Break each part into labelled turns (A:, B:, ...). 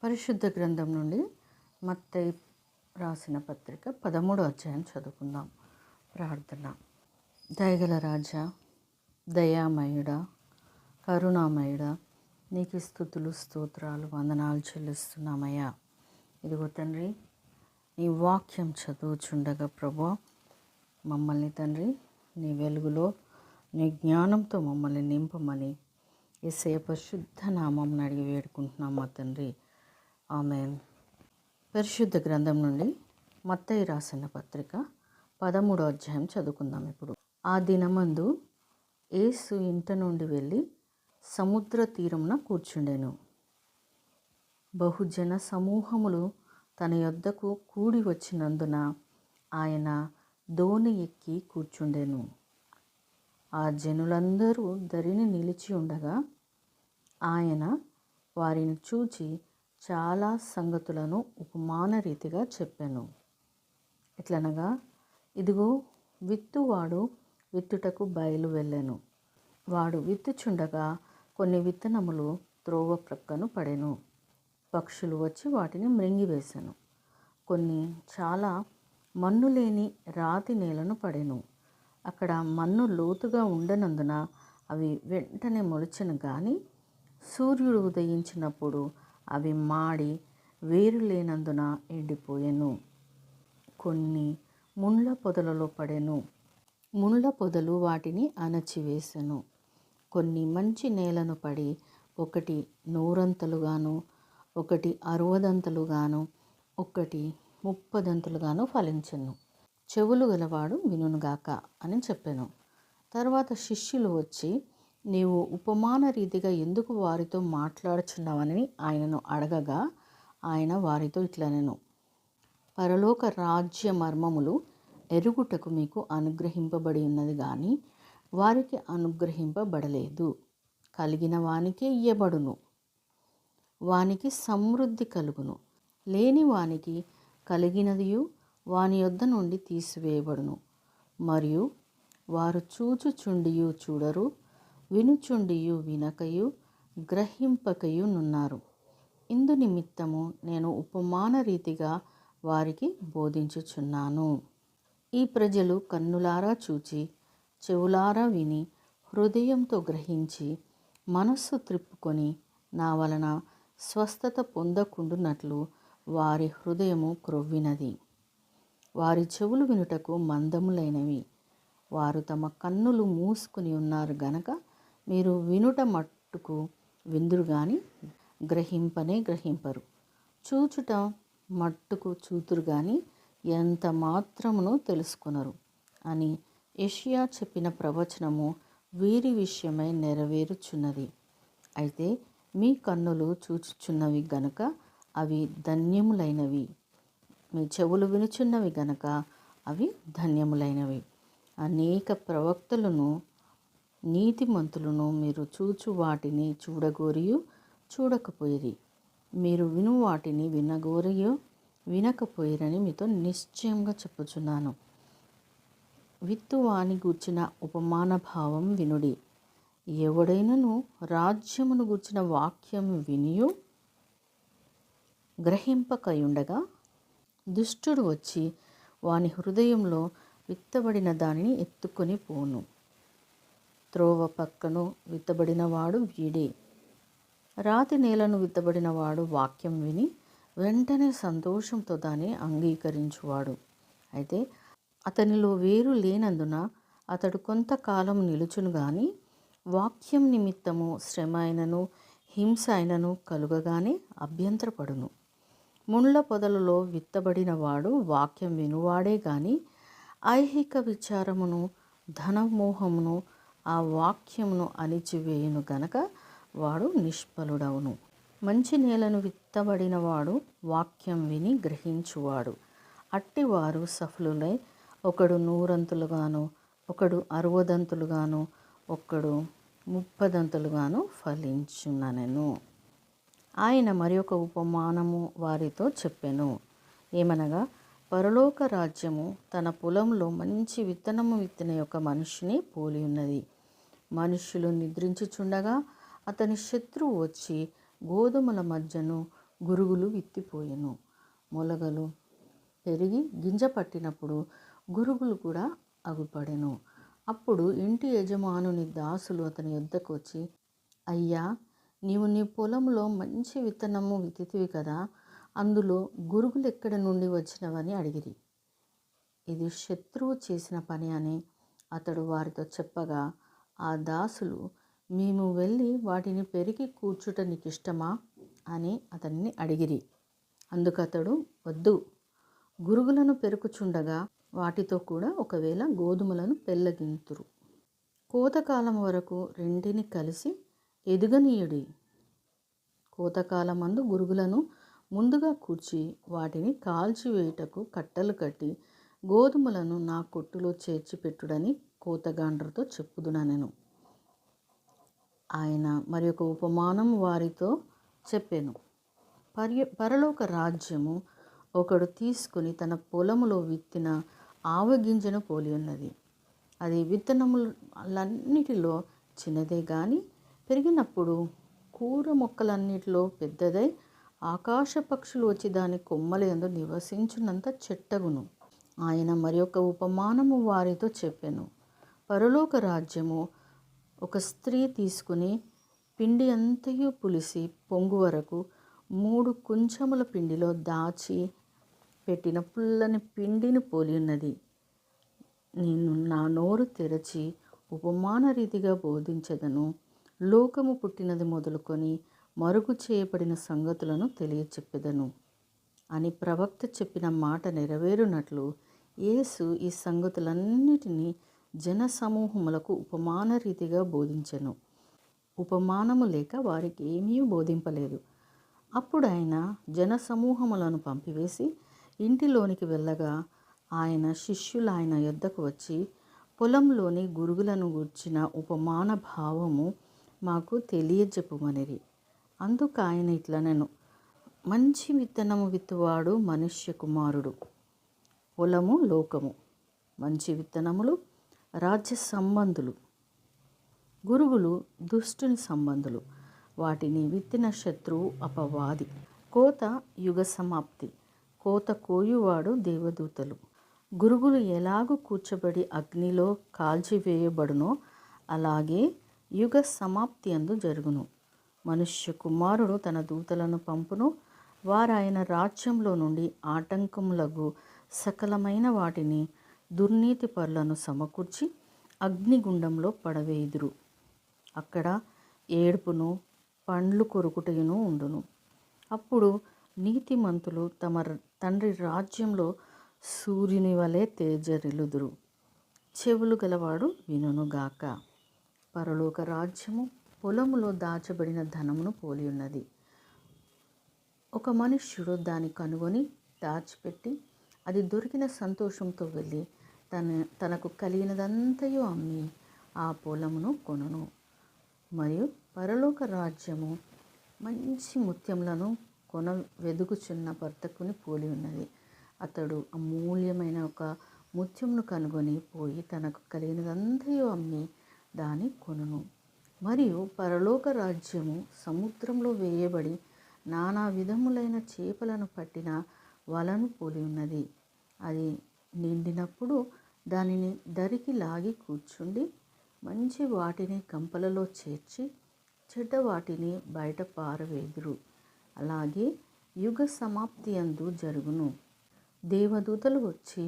A: పరిశుద్ధ గ్రంథం నుండి మత్తయి రాసిన పత్రిక 13వ అధ్యాయం చదువుకుందాం. ప్రార్థన. దయగల రాజా, దయామయుడా, కరుణామయుడా, నీకు స్తుతులు స్తోత్రాలు వందనాలు చెల్లిస్తున్నామయ్యా. ఇదిగో తండ్రి, నీ వాక్యం చదువుచుండగా ప్రభువా, మమ్మల్ని తండ్రి నీ వెలుగులో నీ జ్ఞానంతో మమ్మల్ని నింపమని యేసయ్య పరిశుద్ధ నామం అడిగి వేడుకుంటున్నాం మా తండ్రి. ఆమేన్. పరిశుద్ధ గ్రంథం నుండి మత్తయి రాసిన పత్రిక 13వ అధ్యాయం చదువుకుందాం. ఇప్పుడు ఆ దినమందు యేసు ఇంట నుండి వెళ్ళి సముద్ర తీరమున కూర్చుండెను. బహుజన సమూహములు తన యొద్దకు కూడి వచ్చినందున ఆయన దోణి ఎక్కి కూర్చుండెను. ఆ జనులందరూ దరిని నిలిచి ఉండగా ఆయన వారిని చూచి చాలా సంగతులను ఉపమాన రీతిగా చెప్పెను. ఎట్లనగా, ఇదిగో విత్తువాడు విత్తుటకు బయలు వెళ్ళెను. వాడు విత్తుచుండగా కొన్ని విత్తనములు త్రోవ ప్రక్కను పడెను. పక్షులు వచ్చి వాటిని మృంగివేశెను. కొన్ని చాలా మన్ను లేని రాతి నేలను పడెను. అక్కడ మన్ను లోతుగా ఉండనందున అవి వెంటనే మొలిచెను, కానీ సూర్యుడు ఉదయించినప్పుడు అవి మాడి వేరు లేనందున ఎండిపోయెను. కొన్ని ముండ్ల పొదలలో పడెను. ముండ్ల పొదలు వాటిని అణచివేశెను. కొన్ని మంచి నేలను పడి ఒకటి 100 ఒకటి 60 ఒకటి 30 ఫలించెను. చెవులు గలవాడు వినుగాక అని చెప్పెను. తర్వాత శిష్యులు వచ్చి, నీవు ఉపమాన రీతిగా ఎందుకు వారితో మాట్లాడుచున్నావని ఆయనను అడగగా, ఆయన వారితో ఇట్లనెను, పరలోక రాజ్య మర్మములు ఎరుగుటకు మీకు అనుగ్రహింపబడి ఉన్నది, కానీ వారికి అనుగ్రహింపబడలేదు. కలిగిన వానికే ఇయ్యబడును, వానికి సమృద్ధి కలుగును. లేని వానికి కలిగినదియు వాని యొద్ద నుండి తీసివేయబడును. మరియు వారు చూచుచుండియు చూడరు, వినుచుండియు వినకయు గ్రహింపకయు నున్నారు. ఇందు నిమిత్తము నేను ఉపమాన రీతిగా వారికి బోధించుచున్నాను. ఈ ప్రజలు కన్నులారా చూచి, చెవులారా విని, హృదయంతో గ్రహించి, మనస్సు త్రిప్పుకొని నా వలన స్వస్థత పొందకుండునట్లు వారి హృదయము క్రొవ్వినది. వారి చెవులు వినుటకు మందములైనవి. వారు తమ కన్నులు మూసుకుని ఉన్నారు గనక మీరు వినుట మట్టుకు విందురు, గాని గ్రహింపనే గ్రహింపరు. చూచుట మట్టుకు చూతురు, గాని ఎంత మాత్రమును తెలుసుకొనరు అని యెషయా చెప్పిన ప్రవచనము వీరి విషయమై నెరవేరుచున్నది. అయితే మీ కన్నులు చూచుచున్నవి గనుక అవి ధన్యములైనవి, మీ చెవులు వినుచున్నవి గనక అవి ధన్యములైనవి. అనేక ప్రవక్తలను నీతిమంతులను మీరు చూచు వాటిని చూడగోరియు చూడకపోయిరి, మీరు విను వాటిని వినగోరియు వినకపోయిరని మీతో నిశ్చయంగా చెప్పుచున్నాను. విత్తువాని గూర్చిన ఉపమాన భావం వినుడి. ఎవడైనను రాజ్యమును గూర్చిన వాక్యం వినియు గ్రహింపకయుండగా దుష్టుడు వచ్చి వాని హృదయంలో విత్తబడిన దానిని ఎత్తుకొని పోను. త్రోవ పక్కను విత్తబడిన వాడు వీడే. రాతి నేలను విత్తబడిన వాడు వాక్యం విని వెంటనే సంతోషంతో దాన్ని అంగీకరించువాడు. అయితే అతనిలో వేరు లేనందున అతడు కొంతకాలం నిలుచును, గాని వాక్యం నిమిత్తము శ్రమ అయినను హింస అయినను కలుగగానే అభ్యంతరపడును. ముండ్ల పొదలలో విత్తబడిన వాడు వాక్యం వినువాడే, గాని ఐహిక విచారమును ధనమోహమును ఆ వాక్యమును అణిచివేయును గనక వాడు నిష్ఫలుడవును. మంచి నేలను విత్తబడిన వాడు వాక్యం విని గ్రహించువాడు. అట్టివారు సఫలులై ఒకడు 100 ఒకడు 60 ఒకడు 30 ఫలించుననెను. ఆయన మరి ఒక ఉపమానము వారితో చెప్పెను. ఏమనగా, పరలోక రాజ్యము తన పొలంలో మంచి విత్తనము విత్తిన ఒక మనిషిని పోలి ఉన్నది. మనుష్యులు నిద్రించుచుండగా అతని శత్రువు వచ్చి గోధుమల మధ్యను గురుగులు విత్తిపోయెను. మొలకలు పెరిగి గింజ పట్టినప్పుడు గురుగులు కూడా అగుపడెను. అప్పుడు ఇంటి యజమానుని దాసులు అతని యొద్దకు వచ్చి, అయ్యా, నీవు నీ పొలంలో మంచి విత్తనము విత్తితివి కదా, అందులో గురుగులు ఎక్కడి నుండి వచ్చినవని అడిగిరి. ఇది శత్రువు చేసిన పని అని అతడు వారితో చెప్పగా, ఆ దాసులు, మేము వెళ్ళి వాటిని పెరిగి కూర్చుట నీకిష్టమా అని అతన్ని అడిగిరి. అందుకతడు, వద్దు, గురుగులను పెరుకుచుండగా వాటితో కూడా ఒకవేళ గోధుమలను పెళ్ళగింతురు. కోతకాలం వరకు రెంటిని కలిసి ఎదుగనీయుడి. కోతకాలమందు గురుగులను ముందుగా కూర్చి వాటిని కాల్చివేయుటకు కట్టెలు కట్టి గోధుమలను నా కొట్టులో చేర్చిపెట్టుడని కోతగాండ్రతో చెప్పుదుననెను. ఆయన మరి ఒక ఉపమానం వారితో చెప్పెను. పరలోక రాజ్యము ఒకడు తీసుకుని తన పొలములో విత్తిన ఆవగింజను పోలి ఉన్నది. అది విత్తనములన్నిటిలో చిన్నదే గాని పెరిగినప్పుడు కూర మొక్కలన్నిటిలో పెద్దదై ఆకాశ పక్షులు వచ్చి దాని కొమ్మల యందు నివసించున్నంత చెట్టగును. ఆయన మరి ఒక ఉపమానము వారితో చెప్పెను. పరలోక రాజ్యము ఒక స్త్రీ తీసుకుని పిండి అంతయు పులిసి పొంగు వరకు 3 కుంచముల పిండిలో దాచి పెట్టిన పుల్లని పిండిని పోలి ఉన్నది. నేను నా నోరు తెరచి ఉపమాన రీతిగా బోధించదను. లోకము పుట్టినది మొదలుకొని మరుగు చేయబడిన సంగతులను తెలియచెప్పెదను అని ప్రవక్త చెప్పిన మాట నెరవేరునట్లు యేసు ఈ సంగతులన్నిటినీ జన సమూహములకు ఉపమాన రీతిగా బోధించెను. ఉపమానము లేక వారికి ఏమీ బోధింపలేదు. అప్పుడు ఆయన జన సమూహములను పంపివేసి ఇంటిలోనికి వెళ్ళగా ఆయన శిష్యులు ఆయన యొద్దకు వచ్చి, పొలంలోని గురుగులను గూర్చిన ఉపమాన భావము మాకు తెలియజెప్పుమనిరి. అందుకు ఆయన ఇట్లనెను, మంచి విత్తనము విత్తువాడు మనుష్య కుమారుడు. పొలము లోకము. మంచి విత్తనములు రాజ్య సంబంధులు, గురుగులు దుష్టుని సంబంధులు. వాటిని విత్తిన శత్రువు అపవాది. కోత యుగ సమాప్తి. కోత కోయువాడు దేవదూతలు. గురుగులు ఎలాగూ కూర్చబడి అగ్నిలో కాల్చివేయబడునో అలాగే యుగ సమాప్తి అందు జరుగును. మనుష్య కుమారుడు తన దూతలను పంపును. వారాయన రాజ్యంలో నుండి ఆటంకములగు సకలమైన వాటిని దుర్నీతి పరులను సమకూర్చి అగ్నిగుండంలో పడవేయుదురు. అక్కడ ఏడుపును పండ్లు కొరుకుటయును ఉండును. అప్పుడు నీతిమంతులు తమ తండ్రి రాజ్యంలో సూర్యుని వలె తేజరిల్లుదురు. చెవులు గలవాడు వినుగాక. పరలోక రాజ్యము పొలములో దాచబడిన ధనమును పోలి ఉన్నది. ఒక మనుష్యుడు దాన్ని కనుగొని దాచిపెట్టి అది దొరికిన సంతోషంతో వెళ్ళి తనకు కలిగినదంతయు అమ్మి ఆ పొలమును కొనును. మరియు పరలోక రాజ్యము మంచి ముత్యములను వెదుకుచున్న వర్తకుని పోలి ఉన్నది. అతడు అమూల్యమైన ఒక ముత్యమును కనుగొని పోయి తనకు కలిగినదంతయు అమ్మి దాన్ని కొనును. మరియు పరలోక రాజ్యము సముద్రంలో వేయబడి నానా విధములైన చేపలను పట్టిన వలను పోలి ఉన్నది. అది నిండినప్పుడు దానిని దరికి లాగి కూర్చుండి మంచి వాటిని గంపలలో చేర్చి చెడ్డ వాటిని బయట పారవేదురు. అలాగే యుగ సమాప్తి అందు జరుగును. దేవదూతలు వచ్చి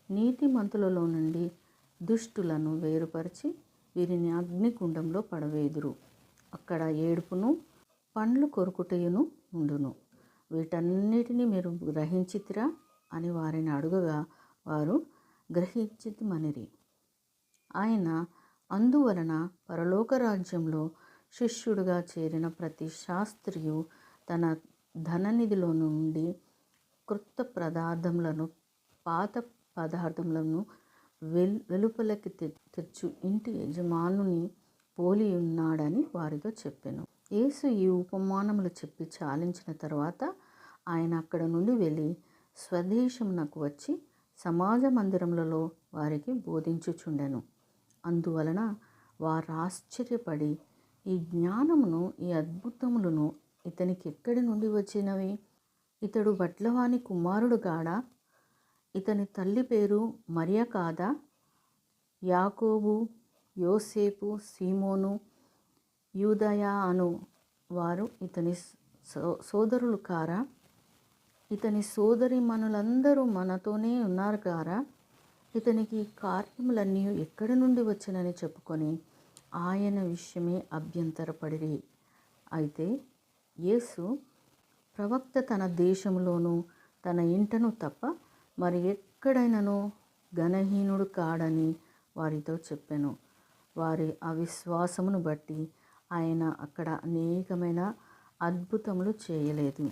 A: నీతిమంతులలో నుండి దుష్టులను వేరుపరిచి వీరిని అగ్నిగుండంలో పడవేదురు. అక్కడ ఏడుపును పండ్లు కొరుకుటయును ఉండును. వీటన్నిటిని మీరు గ్రహించితిరా అని వారిని అడుగగా వారు గ్రహించితిమనిరి. ఆయన అందువలన పరలోక రాజ్యంలో శిష్యుడుగా చేరిన ప్రతి శాస్త్రియు తన ధననిధిలో నుండి క్రొత్త పదార్థములను పాత పదార్థములను వెలుపలకి తెచ్చు ఇంటి యజమానుని పోలి ఉన్నాడని వారితో చెప్పెను. యేసు ఈ ఉపమానములు చెప్పి చాలించిన తర్వాత ఆయన అక్కడ నుండి వెళ్ళి స్వదేశమునకు వచ్చి సమాజ మందిరములలో వారికి బోధించుచుండెను. అందువలన వారు ఆశ్చర్యపడి ఈ జ్ఞానమును ఈ అద్భుతములను ఇతనికి ఎక్కడి నుండి వచ్చినవి? ఇతడు బట్లవాని కుమారుడు గాడా? ఇతని తల్లి పేరు మరియ కాదా? యాకోబు, యోసేపు, సీమోను, యూదయ అను వారు ఇతని సోదరులు కారా? ఇతని సోదరి మనులందరూ మనతోనే ఉన్నారు కారా? ఇతనికి కార్యములన్నీ ఎక్కడి నుండి వచ్చినని చెప్పుకొని ఆయన విషయమే అభ్యంతరపడిరి. అయితే యేసు ప్రవక్త తన దేశంలోనూ తన ఇంటను తప్ప మరి ఎక్కడైనాను ఘనహీనుడు కాడని వారితో చెప్పెను. వారి అవిశ్వాసమును బట్టి ఆయన అక్కడ అనేకమైన అద్భుతములు చేయలేదు.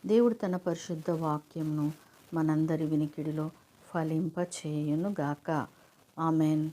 A: దేవుడు తన పరిశుద్ధ వాక్యంను మనందరి వినికిడిలో ఫలింపచేయునుగాక. ఆమెన్.